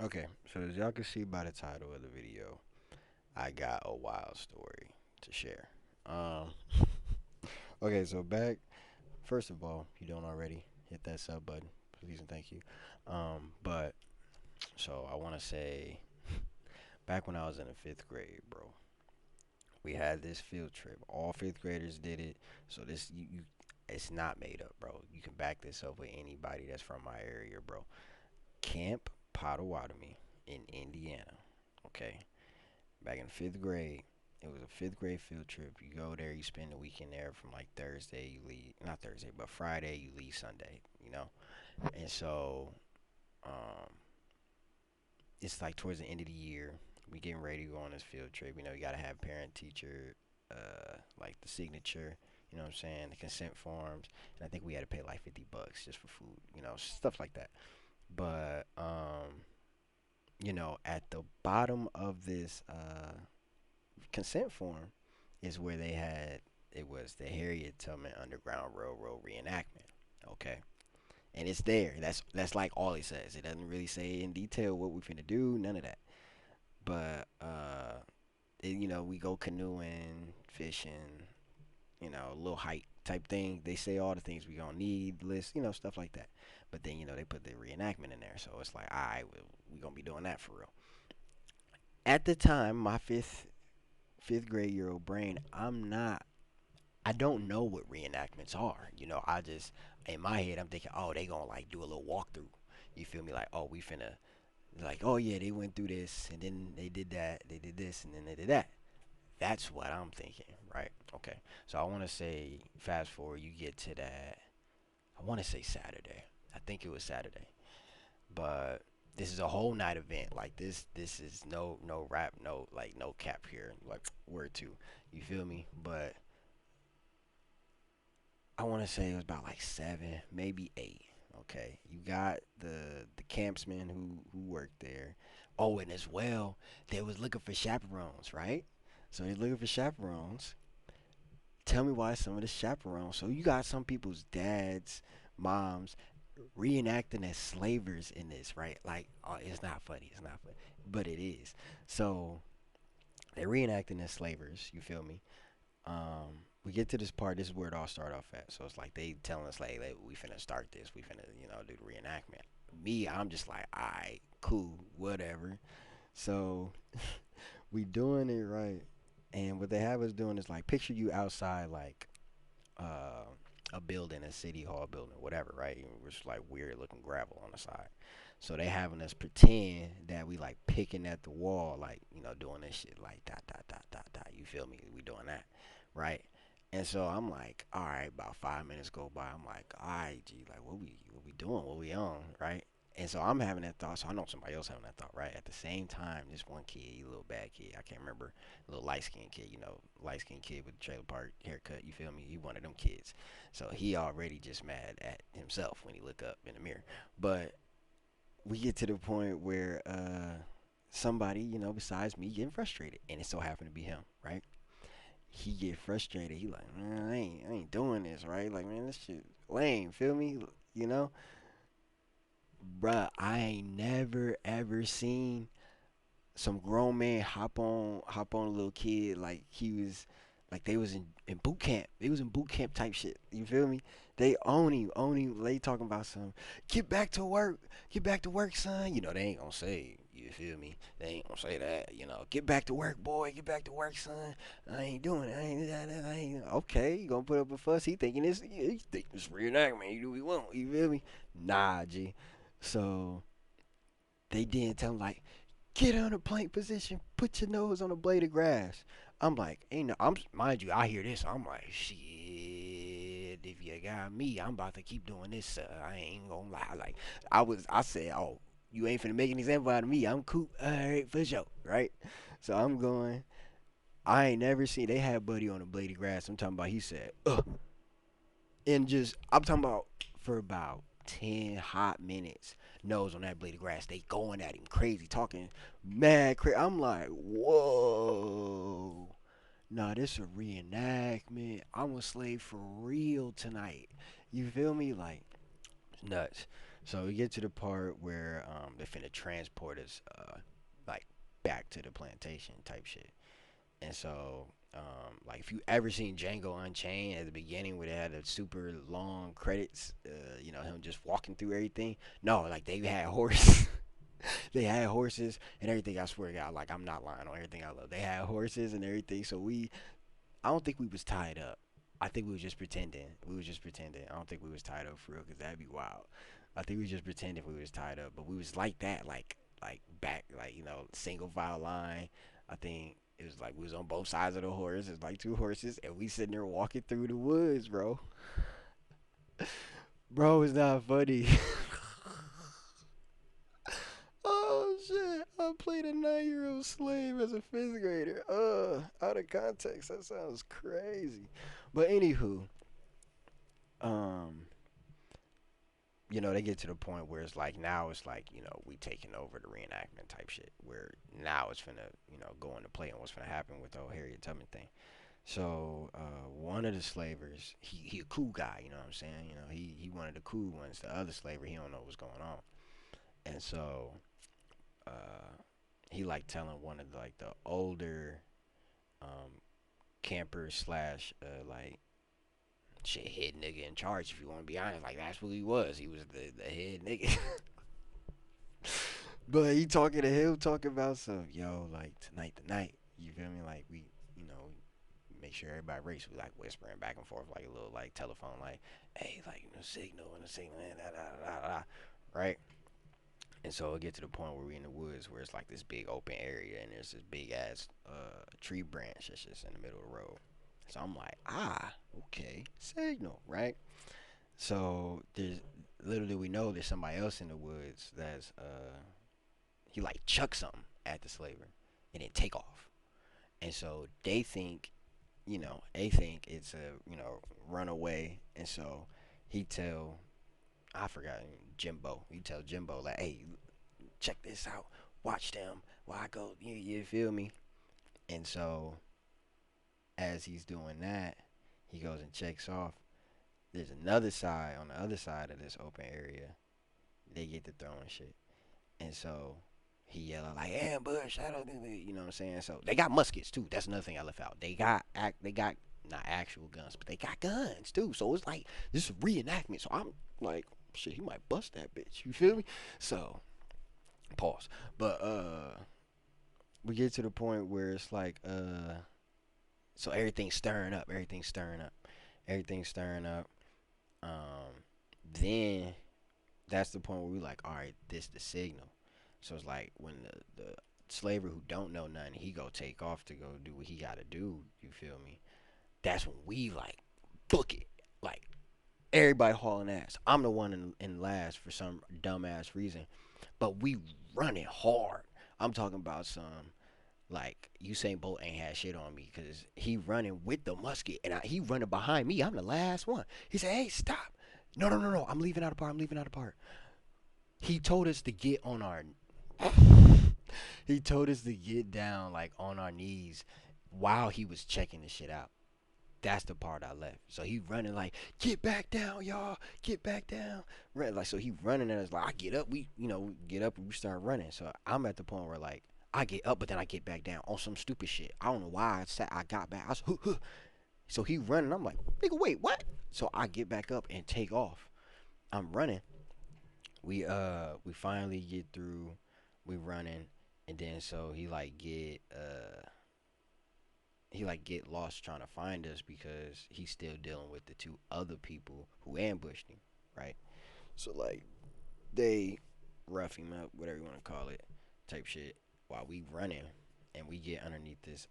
Okay, so as y'all can see by the title of the video, I got a wild story to share. Um, okay, so back first of all, if you don't already, hit that sub button, please and thank you. But so I want to say, back when I was in the fifth grade, bro, we had this field trip. All fifth graders did it. So it's not made up, bro. You can back this up with anybody that's from my area, bro. Camp Potawatomi in Indiana. Okay, back in fifth grade. It was a fifth grade field trip. You go there, you spend the weekend there from like Thursday, you leave, not Thursday, but Friday, you leave Sunday, you know? And so, um, it's like towards the end of the year, we getting ready to go on this field trip. You know, you gotta have parent teacher, like the signature, you know what I'm saying, the consent forms. And I think we had to pay like $50 just for food, you know, stuff like that. But, at the bottom of this, consent form is where they had it was the Harriet Tubman Underground Railroad reenactment. Okay, and it's there. That's like all it says. It doesn't really say in detail what we finna do. None of that. But we go canoeing, fishing, a little hike type thing. They say all the things we gonna need, list, stuff like that. But then they put the reenactment in there, so it's like, all right, we gonna be doing that for real. At the time, my fifth grade year old brain, I don't know what reenactments are. I just in my head I'm thinking, oh, they gonna like do a little walkthrough. You feel me? Like, oh, we finna like, oh yeah, they went through this and then they did that, they did this and then they did that. That's what I'm thinking, right? Okay. So I wanna say fast forward, you get to that. I wanna say Saturday. I think it was Saturday. But this is a whole night event. Like this is no rap, no cap here. Like word two. You feel me? But I want to say it was about like seven, maybe eight. Okay, you got the campsmen who worked there. Oh, and as well, they was looking for chaperones, right? So they're looking for chaperones. Tell me why some of the chaperones. So you got some people's dads, moms reenacting as slavers in this, right? Like, oh, it's not funny. It's not funny, but it is. So they're reenacting as slavers. You feel me? We get to this part. This is where it all started off at. So it's like they telling us like we finna start this. We finna do the reenactment. Me, I'm just like, alright, cool, whatever. So we doing it right, and what they have us doing is like picture you outside like uh, a building, a city hall building, whatever, right? Which like weird looking gravel on the side. So they having us pretend that we like picking at the wall, like doing this shit, like dot dot dot dot dot. You feel me? We doing that, right? And so I'm like, all right, about 5 minutes go by. I'm like, all right, G, like what we doing? What we on, right? And so I'm having that thought. So I know somebody else having that thought, right? At the same time, this one kid, he a little bad kid. I can't remember, a little light skinned kid, light skinned kid with the trailer park haircut. You feel me? He one of them kids. So he already just mad at himself when he look up in the mirror. But we get to the point where somebody, besides me getting frustrated, and it so happened to be him, right? He get frustrated. He like, man, I ain't doing this, right? Like, man, this shit lame. Feel me? You know, bruh, I ain't never ever seen some grown man hop on a little kid like he was like they was in boot camp. They was in boot camp type shit. You feel me? They own him. They talking about some get back to work, son. They ain't gonna say. You feel me? They ain't gonna say that. Get back to work, boy. Get back to work, son. I ain't doing it. I ain't. Okay, you gonna put up a fuss? He think this reenactment. You do what you want. You feel me? Nah, G. So they didn't tell him like get on a plank position, put your nose on a blade of grass. I'm like, ain't no, I'm mind you, I hear this, I'm like, shit. If you got me, I'm about to keep doing this. I ain't gonna lie. Like, I said, oh, you ain't finna make an example out of me. I'm cool. All right, for sure, right? So I'm going. I ain't never seen. They had Buddy on a blade of grass. I'm talking about. He said, ugh, and just I'm talking about for about 10 hot minutes. Nose on that blade of grass. They going at him crazy, talking mad crazy. I'm like, whoa. Nah, this a reenactment. I'm a slave for real tonight. You feel me? Like nuts. So we get to the part where they finna transport us like back to the plantation type shit. And so like if you ever seen Django Unchained at the beginning where they had the super long credits, him just walking through everything. No, like they had horses. They had horses and everything. I swear to God, like I'm not lying on everything I love. They had horses and everything. So I don't think we was tied up. I think we was just pretending. We was just pretending. I don't think we was tied up for real, cause that'd be wild. I think we just pretended we was tied up, but we was like that, like back, like single file line. I think it was like we was on both sides of the horse. It's like two horses, and we sitting there walking through the woods, bro. Bro, it's not funny. Oh shit! I played a 9-year-old slave as a fifth grader. Out of context, that sounds crazy. But anywho, um, they get to the point where it's like now it's like we taking over the reenactment type shit. Where now it's finna go into play and what's finna happen with the whole Harriet Tubman thing. So one of the slavers, he a cool guy. You know what I'm saying? He one of the cool ones. The other slaver, he don't know what's going on, and so uh, he like telling one of like the older um, campers slash like shit head nigga in charge. If you want to be honest, like that's what he was. He was the head nigga. But he talking to him, talking about some like tonight. You feel me? Like we, make sure everybody race. We like whispering back and forth like a little like telephone, like, hey, like signal and the signal, and da da da da, right? And so it get to the point where we in the woods where it's like this big open area and there's this big ass tree branch that's just in the middle of the road. So I'm like, okay, signal, right? So there's little do we know there's somebody else in the woods that's he like chuck something at the slaver and then take off. And so they think it's a run away. And so he tell I forgot Jimbo. He tell Jimbo like, hey, check this out. Watch them while I go. You feel me? And so as he's doing that, he goes and checks off. There's another side on the other side of this open area. They get to throwing shit, and so he yelling like ambush. I don't, you know what I'm saying. So they got muskets too. That's another thing I left out. They got not actual guns, but they got guns too. So it's like this is a reenactment. So I'm like, shit, he might bust that bitch. You feel me? So pause. But we get to the point where it's like so everything's stirring up. Everything's stirring up. Everything's stirring up. Um, then that's the point where we like, all right, this the signal. So it's like when the slaver who don't know nothing, he go take off to go do what he gotta do. You feel me? That's when we like book it. Like everybody hauling ass. I'm the one in last for some dumbass reason, but we running hard. I'm talking about some like Usain Bolt ain't had shit on me because he running with the musket and he running behind me. I'm the last one. He said, "Hey, stop! No, no, no, no! I'm leaving out a part. I'm leaving out a part." He told us to get on our. He told us to get down like on our knees while he was checking the shit out. That's the part I left. So he running like, get back down, y'all, get back down. Run like so he running and it's like I get up, we get up and we start running. So I'm at the point where like I get up, but then I get back down on some stupid shit. I don't know why I got back. I was So he running. I'm like, nigga, wait, what? So I get back up and take off. I'm running. We finally get through. We running, and then so he like get lost trying to find us because he's still dealing with the two other people who ambushed him, right? So like they rough him up, whatever you want to call it, type shit, while we running, and we get underneath this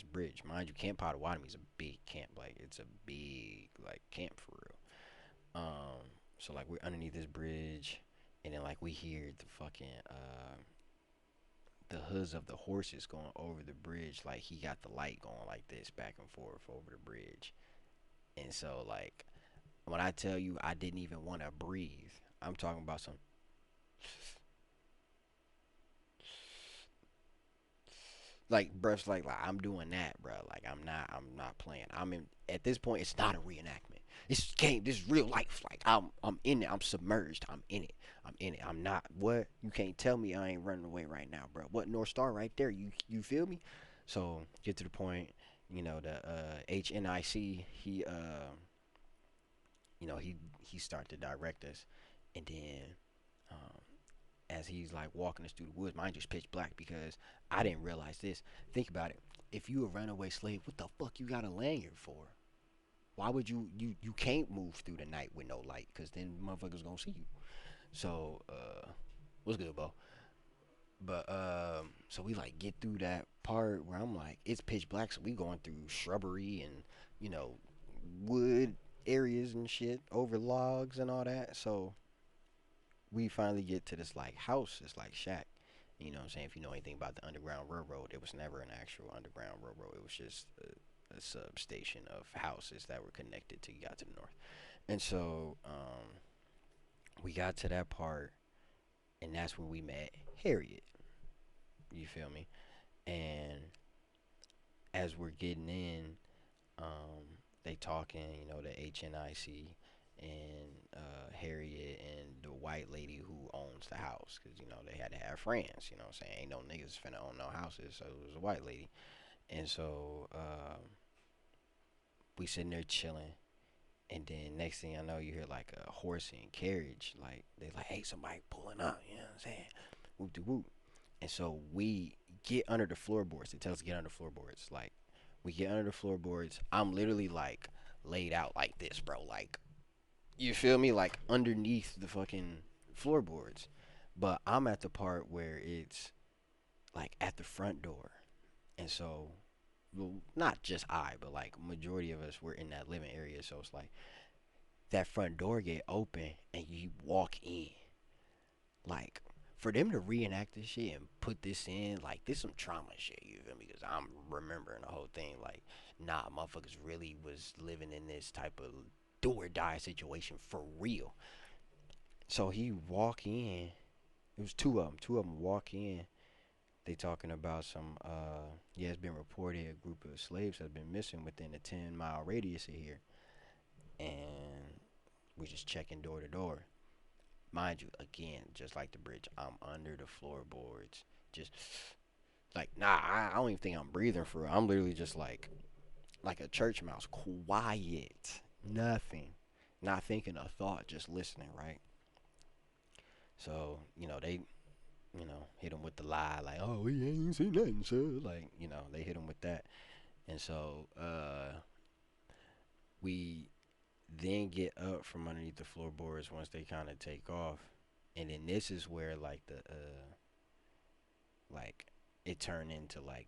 bridge. Mind you, Camp Potawatomi is a big camp, like it's a big like camp for real. So like we're underneath this bridge, and then like we hear the hooves of the horses going over the bridge. Like he got the light going like this back and forth over the bridge. And so like when I tell you I didn't even want to breathe, I'm talking about some Like, bruh's like I'm doing that, bro. Like I'm not playing. I'm in at this point. It's not a reenactment. This game. This is real life. Like I'm in it. I'm submerged. I'm in it. I'm in it. I'm not what you can't tell me I ain't running away right now, bro. What North Star right there? You feel me? So get to the point. The HNIC. He started to direct us, and then um, as he's like walking us through the woods. Mine just pitch black because I didn't realize this. Think about it. If you a runaway slave, what the fuck you got a lanyard for? Why would you can't move through the night with no light because then motherfuckers gonna see you. So what's good, Bo? But so we like get through that part where I'm like it's pitch black, so we going through shrubbery and you know wood areas and shit over logs and all that. So we finally get to this like house. It's like shack. You know what I'm saying? If you know anything about the Underground Railroad, it was never an actual Underground Railroad. It was just a substation of houses that were connected till you got to the north. And so we got to that part, and that's when we met Harriet. You feel me? And as we're getting in, they talking, the HNIC and Harriet and the white lady who owns the house, because they had to have friends. You know what I'm saying? Ain't no niggas finna own no houses, so it was a white lady. And so we sitting there chilling, and then next thing I know, you hear like a horse and carriage, like they like, hey, somebody pulling up. You know what I'm saying? Whoop de whoop. And so we get under the floorboards. It tells us to get under the floorboards. Like we get under the floorboards. I'm literally like laid out like this, bro. Like you feel me? Like underneath the fucking floorboards. But I'm at the part where it's like at the front door. And so, well, not just I, but like majority of us were in that living area. So it's like that front door get open and you walk in. Like for them to reenact this shit and put this in, like this some trauma shit. You feel me? Because I'm remembering the whole thing. Like, nah, motherfuckers really was living in this type of do or die situation for real. So he walk in. It was two of them. Two of them walk in. They talking about some. Yeah, it's been reported a group of slaves has been missing within a 10-mile radius of here, and we just checking door to door. Mind you, again, just like the bridge, I'm under the floorboards. Just like nah, I don't even think I'm breathing for real. I'm literally just like a church mouse, quiet, nothing, not thinking a thought, just listening, right? So they hit him with the lie, like, oh, we ain't seen nothing, sir. Like, they hit him with that. And so, we then get up from underneath the floorboards once they kind of take off. And then this is where, like, like, it turned into, like,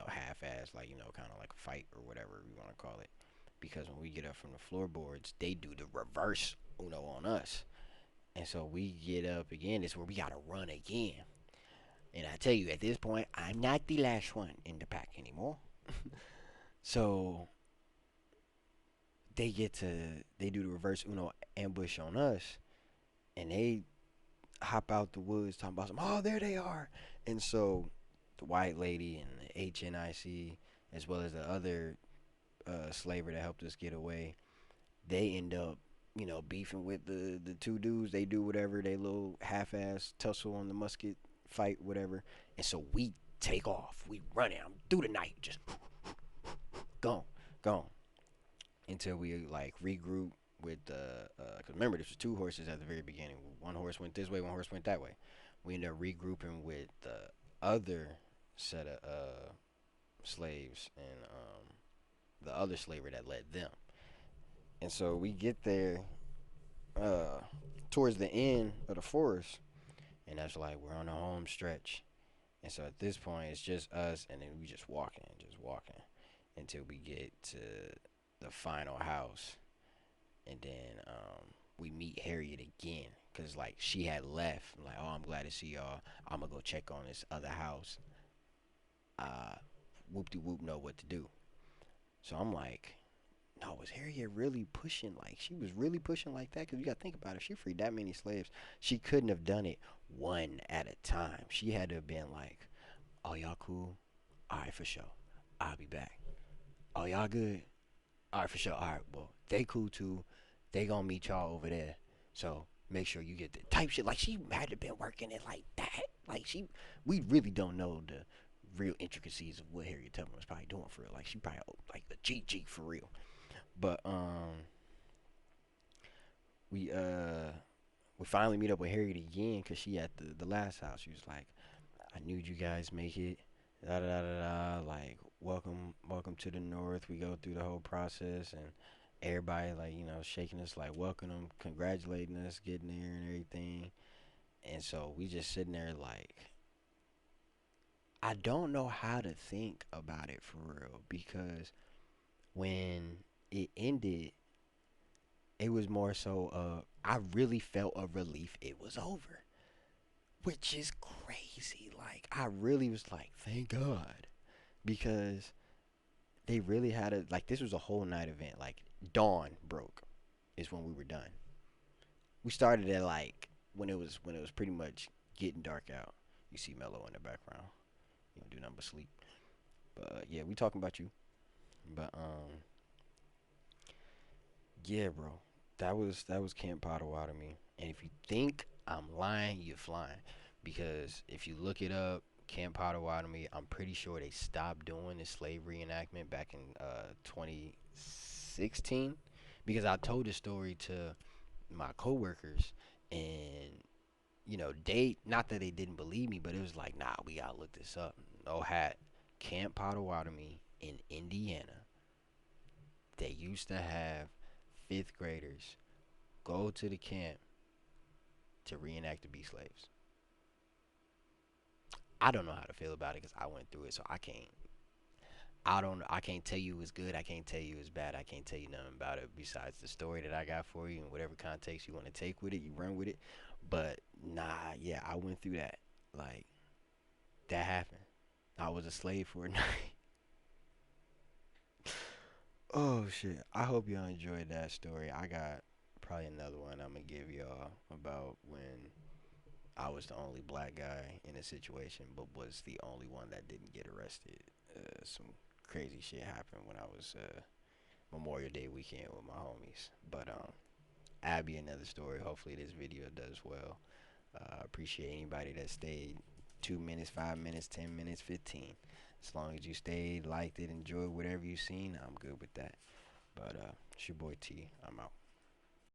half-ass, like, kind of like a fight or whatever you want to call it. Because when we get up from the floorboards, they do the reverse Uno on us. And so we get up again. This is where we got to run again. And I tell you, at this point, I'm not the last one in the pack anymore. So they do the reverse Uno ambush on us, and they hop out the woods talking about some. Oh, there they are! And so the white lady and the HNIC, as well as the other slaver that helped us get away, they end up beefing with the two dudes. They do whatever they little half-ass tussle on the musket fight, whatever. And so we take off. We run it. I'm through the night, just gone, gone until we like regroup with the. Cause remember this was two horses at the very beginning. One horse went this way, one horse went that way. We ended up regrouping with the other set of slaves and the other slaver that led them. And so we get there uh, towards the end of the forest, and that's like we're on the home stretch. And so at this point, it's just us, and then we just walking until we get to the final house, and then we meet Harriet again, cause like she had left. I'm like, oh, I'm glad to see y'all. I'm gonna go check on this other house. Uh, Whoop de whoop know what to do. So I'm like, no, was Harriet really pushing? Like, she was really pushing like that? Because you got to think about it. If she freed that many slaves, she couldn't have done it one at a time. She had to have been like, oh, y'all cool? All right, for sure. I'll be back. Oh, y'all good? All right, for sure. All right, well, they cool too. They gonna meet y'all over there. So make sure you get the type shit. Like she had to been working it like that. Like we really don't know the real intricacies of what Harriet Tubman was probably doing for real. Like she probably like the GG for real. But we uh we finally meet up with Harriet again because she at the last house. She was like, I knew you guys make it. Da da da da da. Like welcome to the North. We go through the whole process and everybody like shaking us like welcome them, congratulating us, getting there and everything. And so we just sitting there like I don't know how to think about it for real because when it ended, it was more so I really felt a relief it was over, which is crazy. Like I really was like, thank God, because they really had a like this was a whole night event. Like dawn broke is when we were done. We started at like when it was pretty much getting dark out. You see Mello in the background. You don't do nothing but sleep. But yeah, we talking about you. But yeah, bro. That was Camp Potawatomi. And if you think I'm lying, you're flying. Because if you look it up, Camp Potawatomi, I'm pretty sure they stopped doing the slave reenactment back in 2016. Because I told the story to my coworkers, and they not that they didn't believe me, but it was like, nah, we gotta look this up. No hat, Camp Potawatomi in Indiana. They used to have fifth graders go to the camp to reenact the Be Slaves. I don't know how to feel about it because I went through it, so I can't. I don't. I can't tell you it's good. I can't tell you it's bad. I can't tell you nothing about it besides the story that I got for you and whatever context you want to take with it, you run with it. But nah, yeah, I went through that. Like that happened. I was a slave for a night. Oh shit. I hope y'all enjoyed that story. I got probably another one I'm gonna give y'all about when I was the only black guy in a situation, but was the only one that didn't get arrested. Some crazy shit happened when I was Memorial Day weekend with my homies. But Abby, another story. Hopefully this video does well. Appreciate anybody that stayed 2 minutes, 5 minutes, 10 minutes, 15. As long as you stayed, liked it, enjoyed whatever you seen, I'm good with that. But it's your boy T. I'm out.